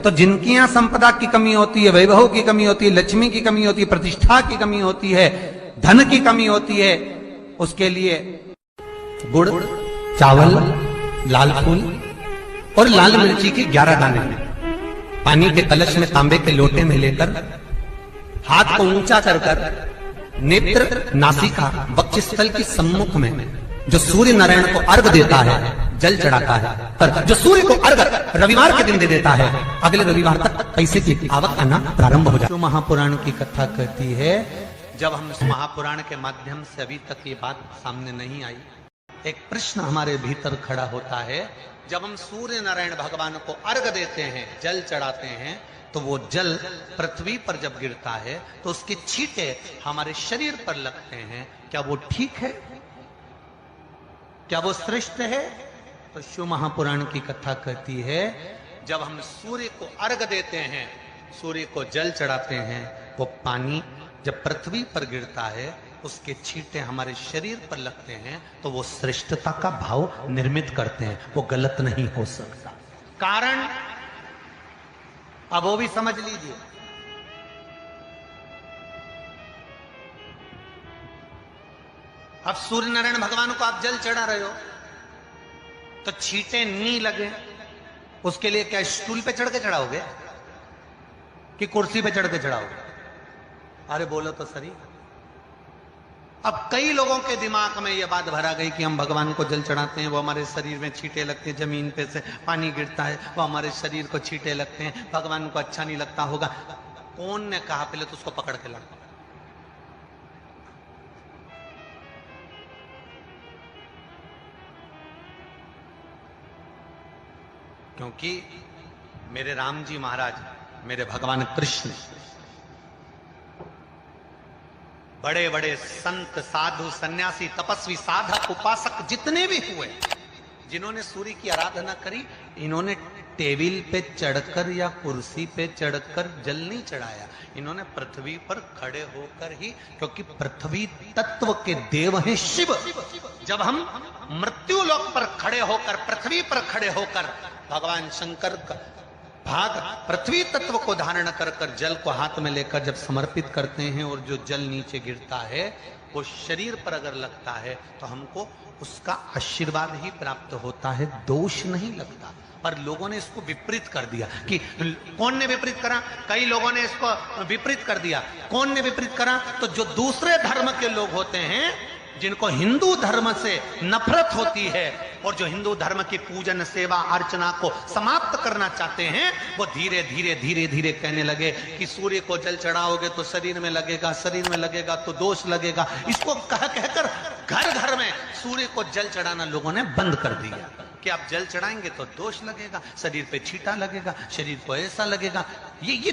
तो जिनकी यहां संपदा की कमी होती है, वैभव की कमी होती है, लक्ष्मी की कमी होती है, प्रतिष्ठा की कमी होती है, धन की कमी होती है, उसके लिए गुड़, चावल, लाल फूल और लाल मिर्ची के 11 दाने पानी के कलश में तांबे के लोटे में लेकर हाथ को ऊंचा कर नेत्र, नासिका, वक्षस्थल के सम्मुख में जो सूर्य नारायण को अर्घ देता है, जल चढ़ाता है, पर जो सूर्य को अर्घ रविवार के दिन दे देता है, अगले रविवार तक पैसे की आवक आना प्रारंभ हो जाती है। महापुराण की कथा कहती है, जब हम इस महापुराण के माध्यम से अभी तक ये बात सामने नहीं आई, एक प्रश्न हमारे भीतर खड़ा होता है। जब हम सूर्य नारायण भगवान को अर्घ देते हैं, जल चढ़ाते हैं, तो वो जल पृथ्वी पर जब गिरता है तो उसके छींटे हमारे शरीर पर लगते हैं। क्या वो ठीक है? क्या वो श्रेष्ठ है? तो शिव महापुराण की कथा कहती है, जब हम सूर्य को अर्घ देते हैं, सूर्य को जल चढ़ाते हैं, वो पानी जब पृथ्वी पर गिरता है, उसके छींटे हमारे शरीर पर लगते हैं, तो वो श्रेष्ठता का भाव निर्मित करते हैं। वो गलत नहीं हो सकता। कारण अब वो भी समझ लीजिए। अब सूर्य नारायण भगवान को आप जल चढ़ा रहे हो, तो छींटे नहीं लगे, उसके लिए क्या स्टूल पे चढ़ के चढ़ाओगे कि कुर्सी पे चढ़ के चढ़ाओगे? अरे बोलो तो सही। अब कई लोगों के दिमाग में यह बात भरा गई कि हम भगवान को जल चढ़ाते हैं, वो हमारे शरीर में छींटे लगते हैं, जमीन पे से पानी गिरता है, वो हमारे शरीर को छींटे लगते हैं, भगवान को अच्छा नहीं लगता होगा। कौन ने कहा? पहले तो उसको पकड़ के लड़ो। क्योंकि मेरे राम जी महाराज, मेरे भगवान कृष्ण, बड़े बड़े संत, साधु, सन्यासी, तपस्वी, साधक, उपासक जितने भी हुए, जिन्होंने सूर्य की आराधना करी, इन्होंने टेबल पे चढ़कर या कुर्सी पे चढ़कर जल नहीं चढ़ाया। इन्होंने पृथ्वी पर खड़े होकर ही, क्योंकि पृथ्वी तत्व के देव हैं शिव। जब हम मृत्यु लोक पर खड़े होकर, पृथ्वी पर खड़े होकर भगवान शंकर का भाग पृथ्वी तत्व को धारण कर कर जल को हाथ में लेकर जब समर्पित करते हैं, और जो जल नीचे गिरता है वो शरीर पर अगर लगता है तो हमको उसका आशीर्वाद ही प्राप्त होता है, दोष नहीं लगता। पर लोगों ने इसको विपरीत कर दिया। कि कौन ने विपरीत करा? कई लोगों ने इसको विपरीत कर दिया। कौन ने विपरीत करा? तो जो दूसरे धर्म के लोग होते हैं, जिनको हिंदू धर्म से नफरत होती है और जो हिंदू धर्म की पूजन, सेवा, अर्चना को समाप्त करना चाहते हैं, वो धीरे धीरे धीरे धीरे कहने लगे कि सूर्य को जल चढ़ाओगे तो शरीर में लगेगा, शरीर में लगेगा तो दोष लगेगा। इसको कह कहकर घर घर में सूर्य को जल चढ़ाना लोगों ने बंद कर दिया कि आप जल चढ़ाएंगे तो दोष लगेगा, शरीर पे छींटा लगेगा, शरीर को ऐसा लगेगा। ये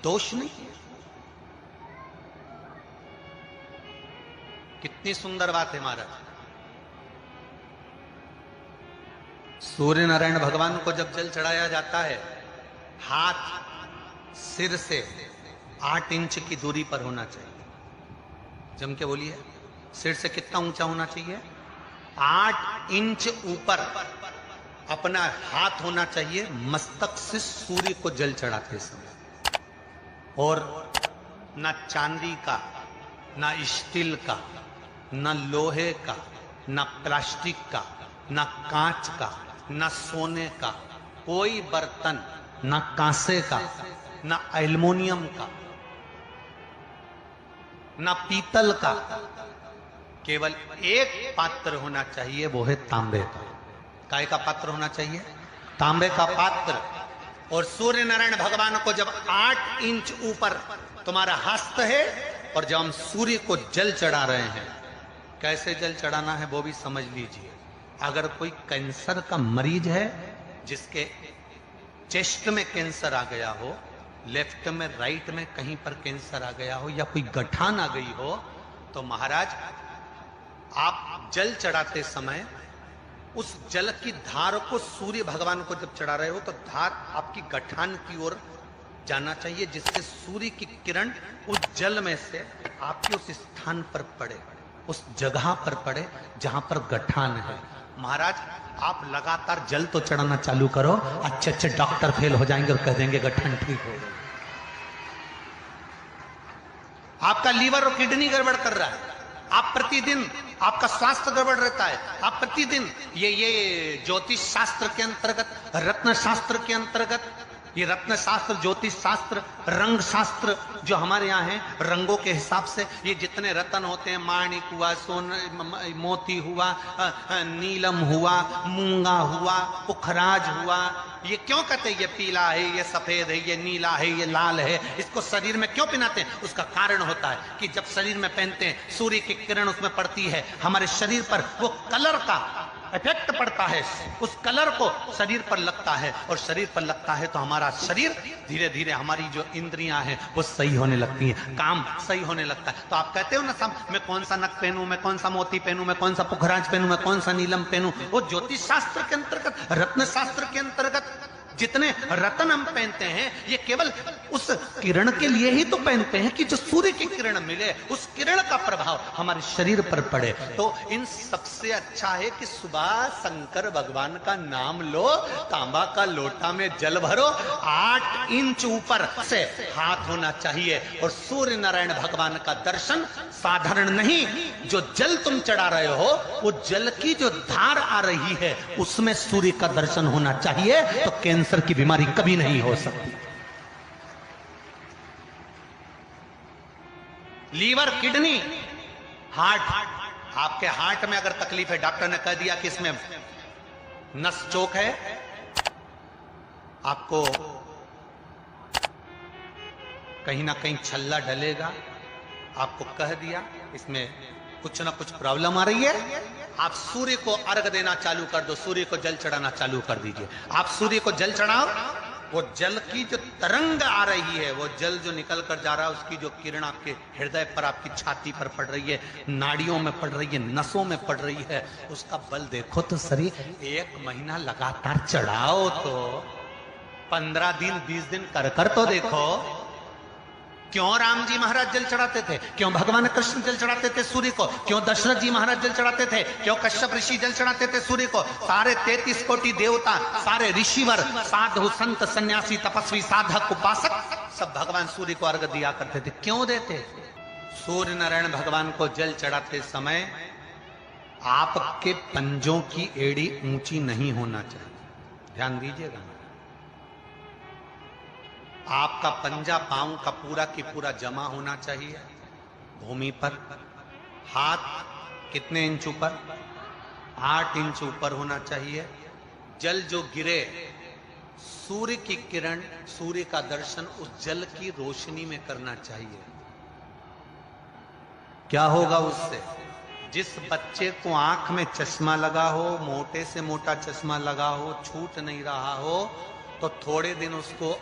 दोष नहीं है। कितनी सुंदर बात है महाराज। सूर्य नारायण भगवान को जब जल चढ़ाया जाता है, हाथ सिर से 8 इंच की दूरी पर होना चाहिए। जम के बोलिए, सिर से कितना ऊंचा होना चाहिए? 8 इंच ऊपर अपना हाथ होना चाहिए मस्तक से सूर्य को जल चढ़ाते समय। और ना चांदी का, ना स्टील का, ना लोहे का, ना प्लास्टिक का, ना कांच का, ना सोने का कोई बर्तन, ना कांसे का, ना एल्युमिनियम का, ना पीतल का, केवल एक पात्र होना चाहिए, वो है तांबे का। काय का पात्र होना चाहिए? तांबे का पात्र। और सूर्य नारायण भगवान को जब 8 इंच ऊपर तुम्हारा हस्त है, और जब हम सूर्य को जल चढ़ा रहे हैं, कैसे जल चढ़ाना है वो भी समझ लीजिए। अगर कोई कैंसर का मरीज है, जिसके चेस्ट में कैंसर आ गया हो, लेफ्ट में, राइट में कहीं पर कैंसर आ गया हो, या कोई गठान आ गई हो, तो महाराज आप जल चढ़ाते समय उस जल की धार को सूर्य भगवान को जब चढ़ा रहे हो, तो धार आपकी गठान की ओर जाना चाहिए, जिससे सूर्य की किरण उस जल में से आपके उस स्थान पर पड़े, उस जगह पर पड़े जहां पर गठान है। महाराज आप लगातार जल तो चढ़ाना चालू करो, अच्छे अच्छे डॉक्टर फेल हो जाएंगे और कह देंगे गठन ठीक हो गया। आपका लीवर और किडनी गड़बड़ कर रहा है, आप प्रतिदिन आपका स्वास्थ्य गड़बड़ रहता है, आप प्रतिदिन ये ज्योतिष शास्त्र के अंतर्गत, रत्न शास्त्र के अंतर्गत, ये रत्न शास्त्र, ज्योतिष शास्त्र, रंग शास्त्र जो हमारे यहाँ है, रंगों के हिसाब से ये जितने रत्न होते हैं, माणिक हुआ, मोती हुआ, नीलम हुआ, मूंगा हुआ, पुखराज हुआ, ये क्यों कहते हैं ये पीला है, ये सफेद है, ये नीला है, ये लाल है, इसको शरीर में क्यों पहनाते हैं? उसका कारण होता है कि जब शरीर में पहनते हैं सूर्य की किरण उसमें पड़ती है, हमारे शरीर पर वो कलर का इफेक्ट पड़ता है, उस कलर को शरीर पर लगता है, और शरीर पर लगता है तो हमारा शरीर धीरे धीरे, हमारी जो इंद्रियां हैं वो सही होने लगती हैं, काम सही होने लगता है। तो आप कहते हो ना सब, मैं कौन सा नक पहनूं, मैं कौन सा मोती पहनूं, मैं कौन सा पुखराज पहनूं, मैं कौन सा नीलम पहनूं, वो ज्योतिष शास्त्र के अंतर्गत, रत्न शास्त्र के अंतर्गत जितने रत्न हम पहनते हैं ये केवल उस किरण के लिए ही तो पहनते हैं कि जो सूर्य की किरण मिले, उस किरण का प्रभाव हमारे शरीर पर पड़े। तो इन सबसे अच्छा है कि सुबह शंकर भगवान का नाम लो, तांबा का लोटा में जल भरो, 8 इंच ऊपर से हाथ होना चाहिए, और सूर्य नारायण भगवान का दर्शन साधारण नहीं, जो जल तुम चढ़ा रहे हो वो जल की जो धार आ रही है उसमें सूर्य का दर्शन होना चाहिए, तो कैंसर की बीमारी कभी नहीं हो सकती। लीवर, किडनी, हार्ट, आपके हार्ट में अगर तकलीफ है, डॉक्टर ने कह दिया कि इसमें नस चोक है, आपको कहीं ना कहीं छल्ला डलेगा, आपको कह दिया इसमें कुछ ना कुछ प्रॉब्लम आ रही है, आप सूर्य को अर्घ देना चालू कर दो, सूर्य को जल चढ़ाना चालू कर दीजिए। आप सूर्य को जल चढ़ाओ, वो जल की जो तरंग आ रही है, वो जल जो निकल कर जा रहा है, उसकी जो किरण आपके हृदय पर, आपकी छाती पर पड़ रही है, नाड़ियों में पड़ रही है, नसों में पड़ रही है, उसका बल देखो तो सही। 1 महीना लगातार चढ़ाओ, तो 15 दिन 20 दिन कर तो देखो। क्यों राम जी महाराज जल चढ़ाते थे, क्यों भगवान कृष्ण जल चढ़ाते थे सूर्य को, क्यों दशरथ जी महाराज जल चढ़ाते थे, क्यों कश्यप ऋषि जल चढ़ाते थे सूर्य को, सारे 33 कोटि देवता, सारे ऋषिवर, साधु संत सन्यासी तपस्वी साधक उपासक सब भगवान सूर्य को अर्घ दिया करते थे। क्यों देते? सूर्य नारायण भगवान को जल चढ़ाते समय आपके पंजों की एड़ी ऊंची नहीं होना चाहिए, ध्यान दीजिएगा। आपका पंजा पांव का पूरा की पूरा जमा होना चाहिए भूमि पर। हाथ कितने इंच ऊपर? 8 इंच ऊपर होना चाहिए। जल जो गिरे, सूर्य की किरण, सूर्य का दर्शन उस जल की रोशनी में करना चाहिए। क्या होगा उससे? जिस बच्चे को आंख में चश्मा लगा हो, मोटे से मोटा चश्मा लगा हो, छूट नहीं रहा हो, तो थोड़े दिन उसको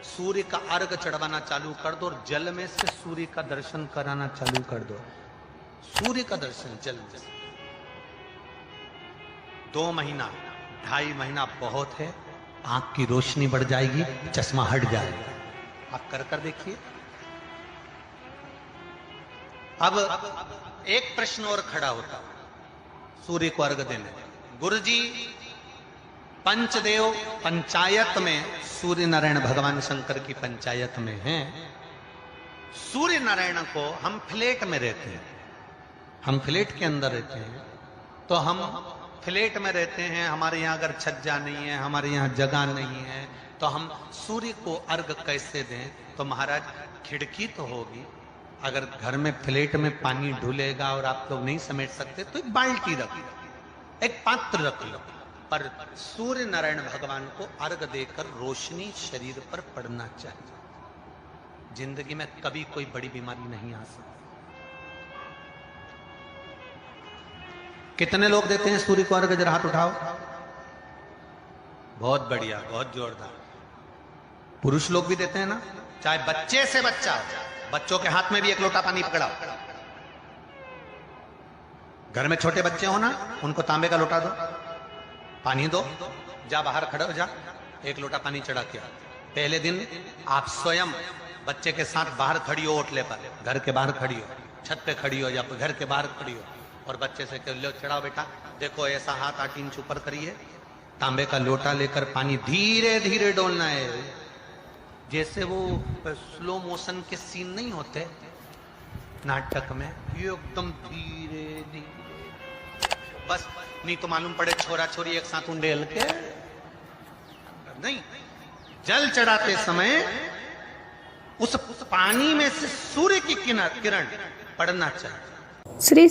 सूर्य का अर्घ चढ़वाना चालू कर दो और जल में से सूर्य का दर्शन कराना चालू कर दो। सूर्य का दर्शन जल में 2 महीना 2.5 महीना बहुत है, आंख की रोशनी बढ़ जाएगी, चश्मा हट जाएगा। आप कर देखिए। अब एक प्रश्न और खड़ा होता सूर्य को अर्घ देने। गुरुजी, पंचदेव पंचायत में सूर्य नारायण भगवान शंकर की पंचायत में हैं। सूर्य नारायण को हम फ्लैट में रहते हैं, हम फ्लैट के अंदर रहते हैं, तो हम फ्लैट में रहते हैं, हमारे यहाँ अगर छज्जा नहीं है, हमारे यहाँ जगह नहीं है, तो हम सूर्य को अर्घ कैसे दें? तो महाराज खिड़की तो होगी, अगर घर में फ्लैट में पानी ढुलेगा और आप लोग नहीं समेट सकते तो एक बाल्टी रख लो, एक पात्र रख लो, पर सूर्य नारायण भगवान को अर्घ देकर रोशनी शरीर पर पड़ना चाहिए। जिंदगी में कभी कोई बड़ी बीमारी नहीं आ सकती। कितने लोग देते हैं सूर्य को अर्घ? जरा हाथ उठाओ। बहुत बढ़िया, बहुत जोरदार। पुरुष लोग भी देते हैं ना, चाहे बच्चे से बच्चा हो, बच्चों के हाथ में भी 1 लोटा पानी पकड़ाओ। घर में छोटे बच्चे हो ना, उनको तांबे का लोटा दो, पानी दो, जा बाहर खड़े हो जा, 1 लोटा पानी चढ़ा के। पहले दिन आप स्वयं बच्चे के साथ बाहर खड़ी हो, ओटले पर, घर के बाहर खड़ी हो, छत पे खड़ी हो या घर के बाहर खड़ी हो, और बच्चे से कह लो चढ़ाओ बेटा, देखो ऐसा हाथ 8 इंच ऊपर करिए, तांबे का लोटा लेकर पानी धीरे धीरे डोलना है, जैसे वो स्लो मोशन के सीन नहीं होते नाटक में, ये एकदम धीरे धीरे, बस नहीं तो मालूम पड़े छोरा छोरी एक साथ उंडेल के नहीं। जल चढ़ाते समय उस पानी में से सूर्य की किरण पड़ना चाहिए। श्री